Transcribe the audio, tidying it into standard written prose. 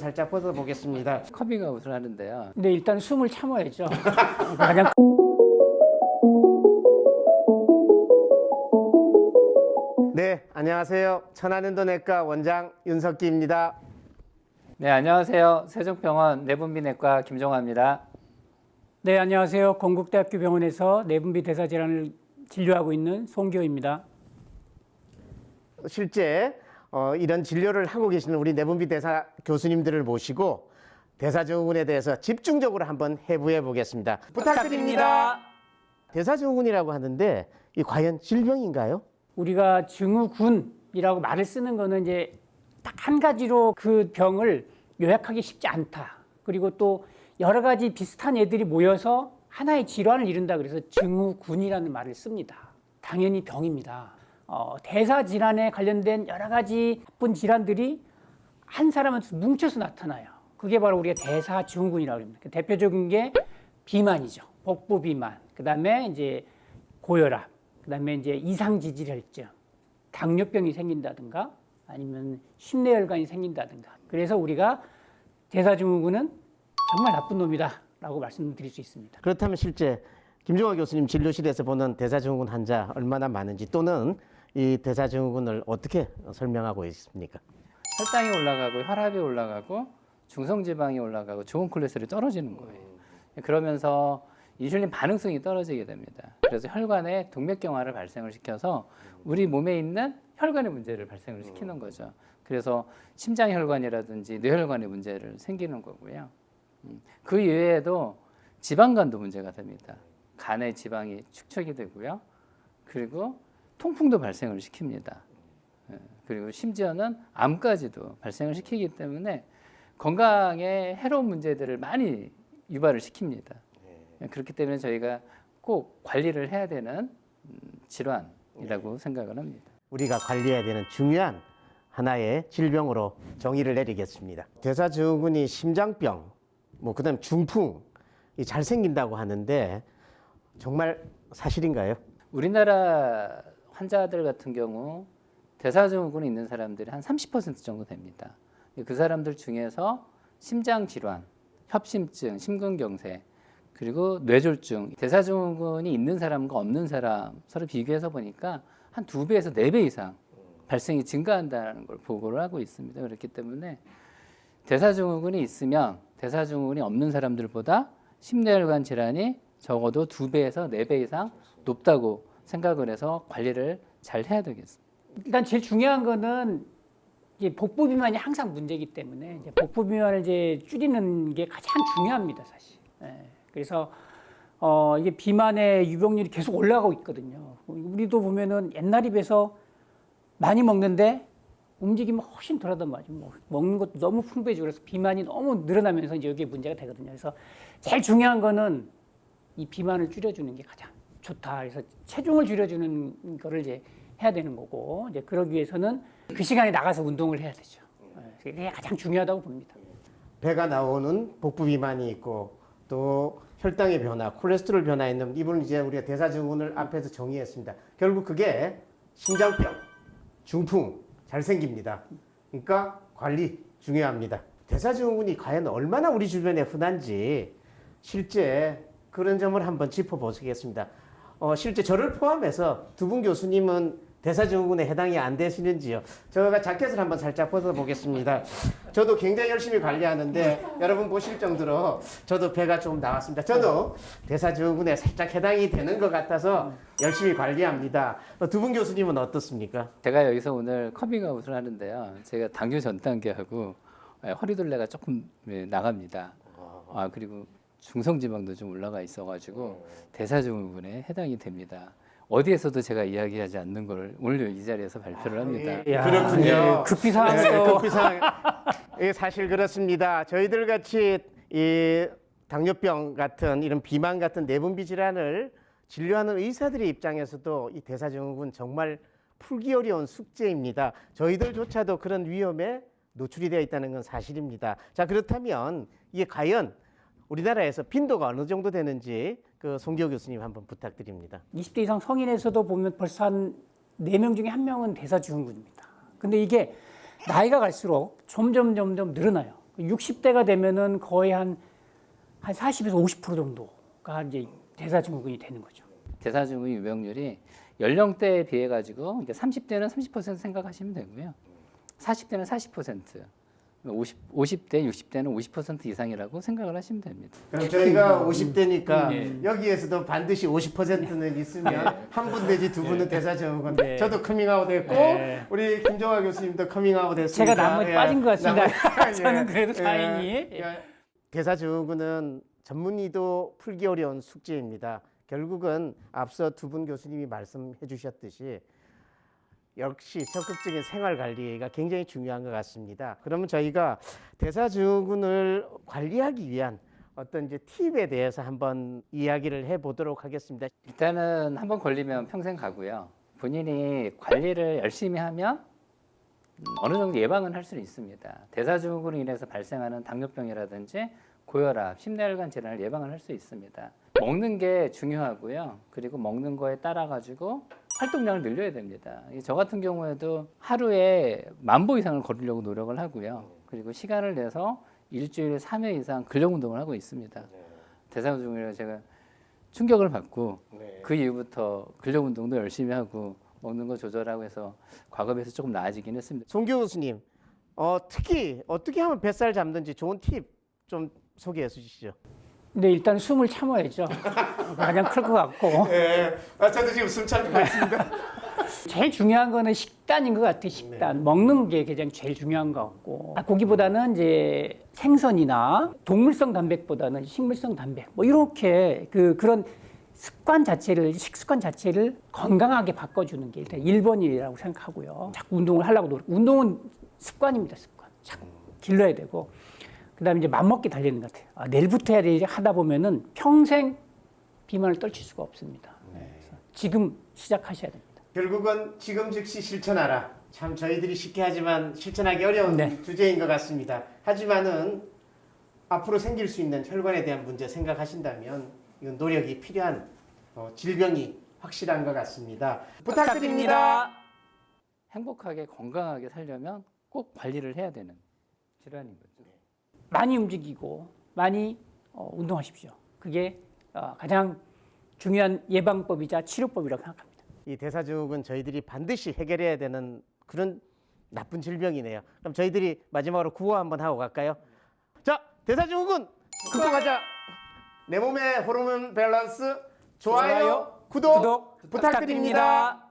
살짝 벗어보겠습니다. 커밍아웃을 하는데요. 근데 일단 숨을 참아야죠. 그냥 네, 안녕하세요. 천안은도내과 원장 윤석기입니다. 네, 안녕하세요. 세종병원 내분비내과 김종화입니다. 네, 안녕하세요. 건국대학교 병원에서 내분비 대사 질환을 진료하고 있는 송기호입니다. 실제 이런 진료를 하고 계시는 우리 내분비 대사 교수님들을 모시고 대사증후군에 대해서 집중적으로 한번 해부해 보겠습니다. 부탁드립니다. 대사증후군이라고 하는데 이 과연 질병인가요? 우리가 증후군이라고 말을 쓰는 거는 이제 딱 한 가지로 그 병을 요약하기 쉽지 않다. 그리고 또 여러 가지 비슷한 애들이 모여서 하나의 질환을 이룬다. 그래서 증후군이라는 말을 씁니다. 당연히 병입니다. 대사 질환에 관련된 여러 가지 나쁜 질환들이 한 사람한테 뭉쳐서 나타나요. 그게 바로 우리가 대사증후군이라고 합니다. 대표적인 게 비만이죠. 복부 비만. 그다음에 이제 고혈압. 그다음에 이제 이상지질혈증, 당뇨병이 생긴다든가 아니면 심내혈관이 생긴다든가. 그래서 우리가 대사증후군은 정말 나쁜 놈이다라고 말씀드릴 수 있습니다. 그렇다면 실제 김종화 교수님 진료실에서 보는 대사증후군 환자 얼마나 많은지 또는 이 대사증후군을 어떻게 설명하고 있습니까? 혈당이 올라가고 혈압이 올라가고 중성지방이 올라가고 좋은 콜레스테롤이 떨어지는 거예요. 그러면서 인슐린 반응성이 떨어지게 됩니다. 그래서 혈관에 동맥경화를 발생을 시켜서 우리 몸에 있는 혈관의 문제를 발생을 시키는 거죠. 그래서 심장혈관이라든지 뇌혈관의 문제를 생기는 거고요. 그 이외에도 지방간도 문제가 됩니다. 간의 지방이 축적이 되고요. 그리고 통풍도 발생을 시킵니다. 그리고 심지어는 암까지도 발생을 시키기 때문에 건강에 해로운 문제들을 많이 유발을 시킵니다. 그렇기 때문에 저희가 꼭 관리를 해야 되는 질환이라고 생각을 합니다. 우리가 관리해야 되는 중요한 하나의 질병으로 정의를 내리겠습니다. 대사증후군이 심장병, 그다음 중풍 잘 생긴다고 하는데 정말 사실인가요? 우리나라 환자들 같은 경우 대사증후군이 있는 사람들이 한 30% 정도 됩니다. 그 사람들 중에서 심장 질환, 협심증, 심근경색, 그리고 뇌졸중, 대사증후군이 있는 사람과 없는 사람 서로 비교해서 보니까 한 2배에서 4배 이상 발생이 증가한다는 걸 보고를 하고 있습니다. 그렇기 때문에 대사증후군이 있으면 대사증후군이 없는 사람들보다 심내혈관 질환이 적어도 2배에서 4배 이상 높다고 생각을 해서 관리를 잘 해야 되겠습니다. 일단 제일 중요한 거는 이제 복부 비만이 항상 문제이기 때문에 이제 복부 비만을 이제 줄이는 게 가장 중요합니다, 사실. 그래서 이게 비만의 유병률이 계속 올라가고 있거든요. 우리도 보면은 옛날에 비해서 많이 먹는데 움직이면 훨씬 덜하단 말이죠. 먹는 것도 너무 풍부해지고 그래서 비만이 너무 늘어나면서 이제 여기에 문제가 되거든요. 그래서 제일 중요한 거는 이 비만을 줄여주는 게 가장 좋다. 그래서 체중을 줄여주는 거를 이제 해야 되는 거고 이제 그러기 위해서는 그 시간에 나가서 운동을 해야 되죠. 그게 가장 중요하다고 봅니다. 배가 나오는 복부 비만이 있고 또 혈당의 변화, 콜레스테롤 변화 있는 이분은 이제 우리가 대사증후군을 앞에서 정의했습니다. 결국 그게 심장병, 중풍 잘 생깁니다. 그러니까 관리 중요합니다. 대사증후군이 과연 얼마나 우리 주변에 흔한지 실제 그런 점을 한번 짚어보시겠습니다. 실제 저를 포함해서 두 분 교수님은 대사증후군에 해당이 안 되시는지요? 제가 자켓을 한번 살짝 벗어보겠습니다. 저도 굉장히 열심히 관리하는데 여러분 보실 정도로 저도 배가 좀 나왔습니다. 저도 대사증후군에 살짝 해당이 되는 것 같아서 열심히 관리합니다. 두 분 교수님은 어떻습니까? 제가 여기서 오늘 커밍아웃을 하는데요. 제가 당뇨 전 단계하고 허리둘레가 조금 나갑니다. 그리고 중성지방도 좀 올라가 있어가지고 대사증후군에 해당이 됩니다. 어디에서도 제가 이야기하지 않는 걸 오늘 이 자리에서 발표를 합니다. 그렇군요. 급히 상황에서 급히 상황. 사실 그렇습니다. 저희들 같이 이 당뇨병 같은 이런 비만 같은 내분비 질환을 진료하는 의사들의 입장에서도 이 대사증후군 정말 풀기 어려운 숙제입니다. 저희들조차도 그런 위험에 노출이 되어 있다는 건 사실입니다. 자, 그렇다면 이게 과연 우리나라에서 빈도가 어느 정도 되는지 그 송기호 교수님 한번 부탁드립니다. 20대 이상 성인에서도 보면 벌써 한 4명 중에 1명은 대사증후군입니다. 근데 이게 나이가 갈수록 점점 늘어나요. 60대가 되면은 거의 한 40에서 50% 정도가 이제 대사증후군이 되는 거죠. 대사증후군 유병률이 연령대에 비해 가지고 이제 30대는 30% 생각하시면 되고요. 40대는 40%, 50대, 60대는 50% 이상이라고 생각을 하시면 됩니다. 그럼 저희가 50대니까 여기에서도 반드시 50%는 있으면 한 분 내지 두 분은 대사증후군. 네. 저도 커밍아웃 했고 네. 우리 김종화 교수님도 커밍아웃 했습니다. 제가 나머지 빠진 것 같습니다. 나머지- 저는 그래도 다행히. 대사증후군은 전문의도 풀기 어려운 숙제입니다. 결국은 앞서 두 분 교수님이 말씀해 주셨듯이 역시 적극적인 생활 관리가 굉장히 중요한 것 같습니다. 그러면 저희가 대사증후군을 관리하기 위한 어떤 이제 팁에 대해서 한번 이야기를 해보도록 하겠습니다. 일단은 한번 걸리면 평생 가고요. 본인이 관리를 열심히 하면 어느 정도 예방은 할 수 있습니다. 대사증후군으로 인해서 발생하는 당뇨병이라든지 고혈압, 심내혈관 질환을 예방을 할 수 있습니다. 먹는 게 중요하고요. 그리고 먹는 거에 따라 가지고 활동량을 늘려야 됩니다. 저 같은 경우에도 하루에 10,000보 이상을 걸으려고 노력을 하고요. 그리고 시간을 내서 일주일에 3회 이상 근력 운동을 하고 있습니다. 대사증후군에 제가 충격을 받고 그 이후부터 근력 운동도 열심히 하고 먹는 거 조절하고 해서 과거에 비해서 조금 나아지긴 했습니다. 송교 교수님, 특히 어떻게 하면 뱃살 잡는지 좋은 팁 좀 소개해 주시죠. 근데 일단 숨을 참아야죠. 가장 클 것 같고. 네, 저도 지금 숨 참고 있습니다. 제일 중요한 거는 식단인 것 같아요. 식단. 먹는 게 가장 제일 중요한 것 같고. 고기보다는 이제 생선이나 동물성 단백보다는 식물성 단백. 뭐 이렇게 그런 습관 자체를, 식습관 자체를 건강하게 바꿔주는 게 일단 1번이라고 생각하고요. 자꾸 운동을 하려고 노력. 운동은 습관입니다. 습관. 자꾸 길러야 되고. 그다음에 이제 맘먹기 달리는 것 같아요. 내일부터 해야 되지 하다 보면은 평생 비만을 떨칠 수가 없습니다. 그래서 지금 시작하셔야 됩니다. 결국은 지금 즉시 실천하라. 참 저희들이 쉽게 하지만 실천하기 어려운 네. 주제인 것 같습니다. 하지만은 앞으로 생길 수 있는 혈관에 대한 문제 생각하신다면 이건 노력이 필요한 질병이 확실한 것 같습니다. 부탁드립니다. 행복하게 건강하게 살려면 꼭 관리를 해야 되는 질환인 거죠. 많이 움직이고 많이 운동하십시오. 그게 가장 중요한 예방법이자 치료법이라고 생각합니다. 이 대사증후군 저희들이 반드시 해결해야 되는 그런 나쁜 질병이네요. 그럼 저희들이 마지막으로 구호 한번 하고 갈까요? 자, 대사증후군 극복하자. 내 몸의 호르몬 밸런스 좋아요, 구독 부탁드립니다.